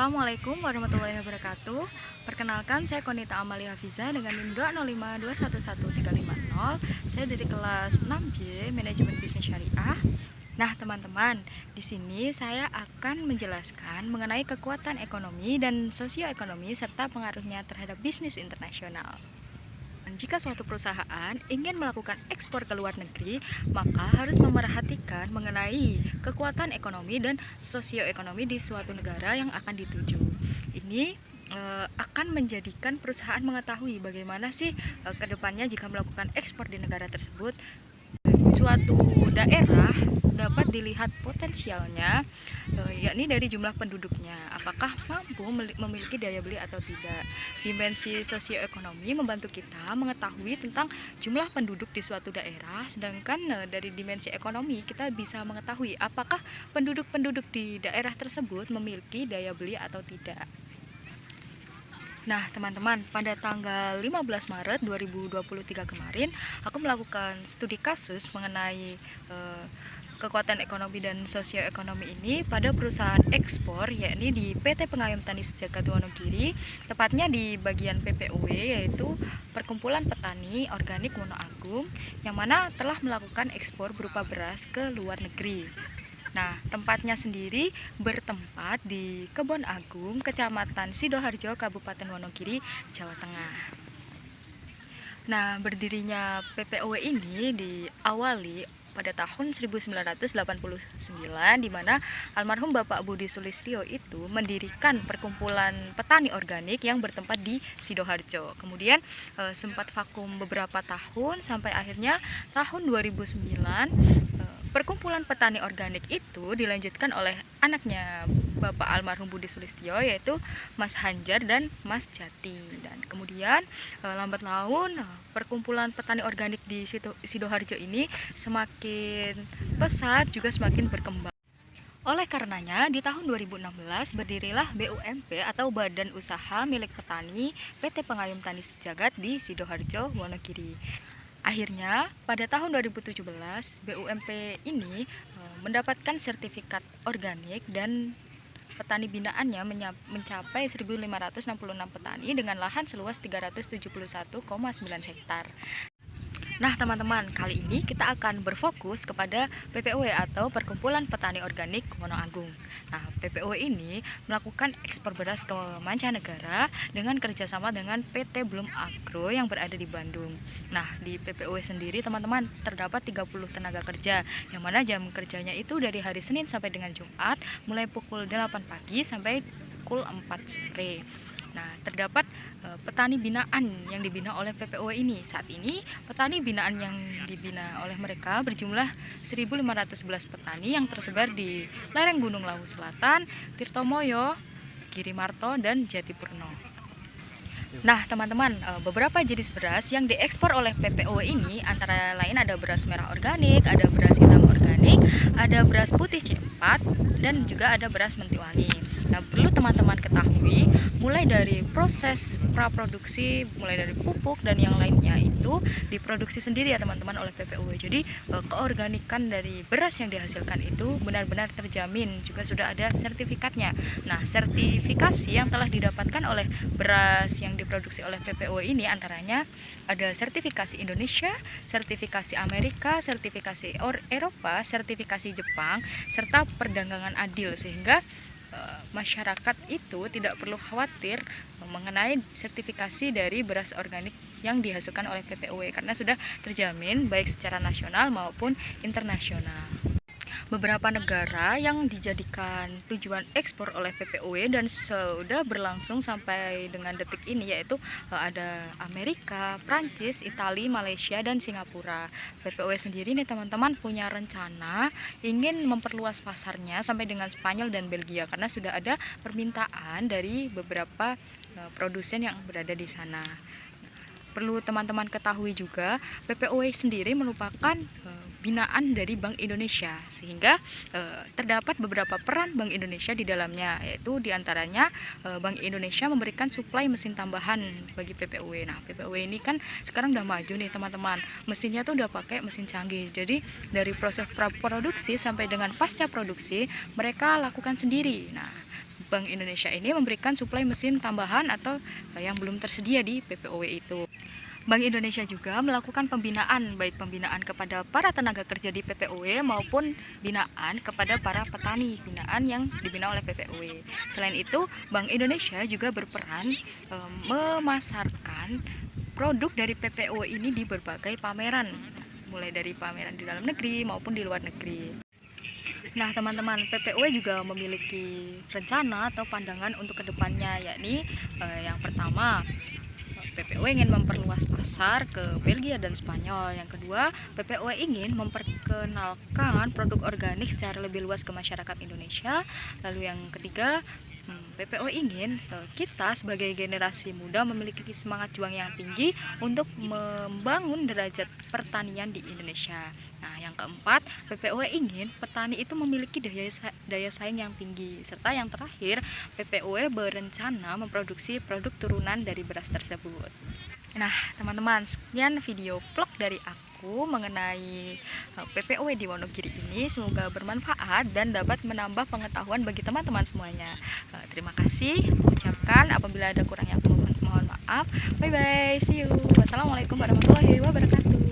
Assalamualaikum warahmatullahi wabarakatuh. Perkenalkan, saya Konita Amalia Hafiza dengan NIM 205211350. Saya dari kelas 6J Manajemen Bisnis Syariah. Nah, teman-teman, di sini saya akan menjelaskan mengenai kekuatan ekonomi dan sosioekonomi serta pengaruhnya terhadap bisnis internasional. Jika suatu perusahaan ingin melakukan ekspor ke luar negeri, maka harus memerhatikan mengenai kekuatan ekonomi dan sosioekonomi di suatu negara yang akan dituju. Ini akan menjadikan perusahaan mengetahui bagaimana sih ke depannya jika melakukan ekspor di negara tersebut. Suatu daerah dapat dilihat potensialnya, yakni dari jumlah penduduknya, apakah mampu memiliki daya beli atau tidak. Dimensi sosioekonomi membantu kita mengetahui tentang jumlah penduduk di suatu daerah, sedangkan dari dimensi ekonomi kita bisa mengetahui apakah penduduk-penduduk di daerah tersebut memiliki daya beli atau tidak. Nah, teman-teman, pada tanggal 15 Maret 2023 kemarin, aku melakukan studi kasus mengenai kekuatan ekonomi dan sosioekonomi ini pada perusahaan ekspor, yakni di PT Pengayom Tani Sejagat Wonogiri, tepatnya di bagian PPOW, yaitu Perkumpulan Petani Organik Wonoagung, yang mana telah melakukan ekspor berupa beras ke luar negeri. Nah, tempatnya sendiri bertempat di Kebon Agung, Kecamatan Sidoharjo, Kabupaten Wonogiri, Jawa Tengah. Nah, berdirinya PPOW ini diawali pada tahun 1989, di mana almarhum Bapak Budi Sulistyo itu mendirikan perkumpulan petani organik yang bertempat di Sidoharjo. Kemudian sempat vakum beberapa tahun sampai akhirnya tahun 2009 perkumpulan petani organik itu dilanjutkan oleh anaknya Bapak almarhum Budi Sulistyo, yaitu Mas Hanjar dan Mas Jati. Dan kemudian lambat laun perkumpulan petani organik di Sidoharjo ini semakin pesat, juga semakin berkembang. Oleh karenanya, di tahun 2016 berdirilah BUMP atau Badan Usaha Milik Petani PT Pengayom Tani Sejagat di Sidoharjo, Wonogiri. Akhirnya, pada tahun 2017, BUMP ini mendapatkan sertifikat organik dan petani binaannya mencapai 1.566 petani dengan lahan seluas 371,9 hektar. Nah, teman-teman, kali ini kita akan berfokus kepada PPOW atau Perkumpulan Petani Organik Wonoagung. Nah, PPOW ini melakukan ekspor beras ke mancanegara dengan kerjasama dengan PT Bloom Agro yang berada di Bandung. Nah, di PPOW sendiri, teman-teman, terdapat 30 tenaga kerja, yang mana jam kerjanya itu dari hari Senin sampai dengan Jumat, mulai pukul 8 pagi sampai pukul 4 sore. Nah, terdapat petani binaan yang dibina oleh PPOW ini. Saat ini, petani binaan yang dibina oleh mereka berjumlah 1.511 petani yang tersebar di lereng Gunung Lawu Selatan, Tirtomoyo, Girimarto, dan Jatipurno. Nah, teman-teman, beberapa jenis beras yang diekspor oleh PPOW ini antara lain ada beras merah organik, ada beras hitam organik, ada beras putih C4, dan juga ada beras mentiwangi. Nah, perlu teman-teman ketahui, mulai dari proses praproduksi, mulai dari pupuk dan yang lainnya itu diproduksi sendiri ya teman-teman oleh PPOW. Jadi keorganikan dari beras yang dihasilkan itu benar-benar terjamin, juga sudah ada sertifikatnya. Nah, sertifikasi yang telah didapatkan oleh beras yang diproduksi oleh PPOW ini antaranya ada sertifikasi Indonesia, sertifikasi Amerika, sertifikasi Eropa, sertifikasi Jepang, serta perdagangan adil, sehingga masyarakat itu tidak perlu khawatir mengenai sertifikasi dari beras organik yang dihasilkan oleh PPOW karena sudah terjamin baik secara nasional maupun internasional. Beberapa negara yang dijadikan tujuan ekspor oleh PPOW dan sudah berlangsung sampai dengan detik ini yaitu ada Amerika, Prancis, Italia, Malaysia, dan Singapura. PPOW sendiri nih teman-teman punya rencana ingin memperluas pasarnya sampai dengan Spanyol dan Belgia karena sudah ada permintaan dari beberapa produsen yang berada di sana. Perlu teman-teman ketahui juga, PPOW sendiri merupakan binaan dari Bank Indonesia, sehingga terdapat beberapa peran Bank Indonesia di dalamnya, yaitu diantaranya Bank Indonesia memberikan suplai mesin tambahan bagi PPOW. Nah, PPOW ini kan sekarang udah maju nih teman-teman, mesinnya tuh udah pakai mesin canggih, jadi dari proses praproduksi sampai dengan pasca produksi mereka lakukan sendiri. Nah, Bank Indonesia ini memberikan suplai mesin tambahan atau yang belum tersedia di PPOW itu. Bank Indonesia juga melakukan pembinaan, baik pembinaan kepada para tenaga kerja di PPOW maupun binaan kepada para petani, binaan yang dibina oleh PPOW. Selain itu, Bank Indonesia juga berperan memasarkan produk dari PPOW ini di berbagai pameran, mulai dari pameran di dalam negeri maupun di luar negeri. Nah, teman-teman, PPOW juga memiliki rencana atau pandangan untuk kedepannya, yakni yang pertama, PPOW ingin memperluas pasar ke Belgia dan Spanyol. Yang kedua, PPOW ingin memperkenalkan produk organik secara lebih luas ke masyarakat Indonesia. Lalu yang ketiga, PPOW ingin kita sebagai generasi muda memiliki semangat juang yang tinggi untuk membangun derajat pertanian di Indonesia. Nah, yang keempat, PPOW ingin petani itu memiliki daya saing yang tinggi. Serta yang terakhir, PPOW berencana memproduksi produk turunan dari beras tersebut. Nah, teman-teman, sekian video vlog dari aku mengenai PPOW di Wonogiri ini. Semoga bermanfaat dan dapat menambah pengetahuan bagi teman-teman semuanya. Terima kasih, ucapkan apabila ada kurangnya mohon maaf. Bye bye, see you. Wassalamualaikum warahmatullahi wabarakatuh.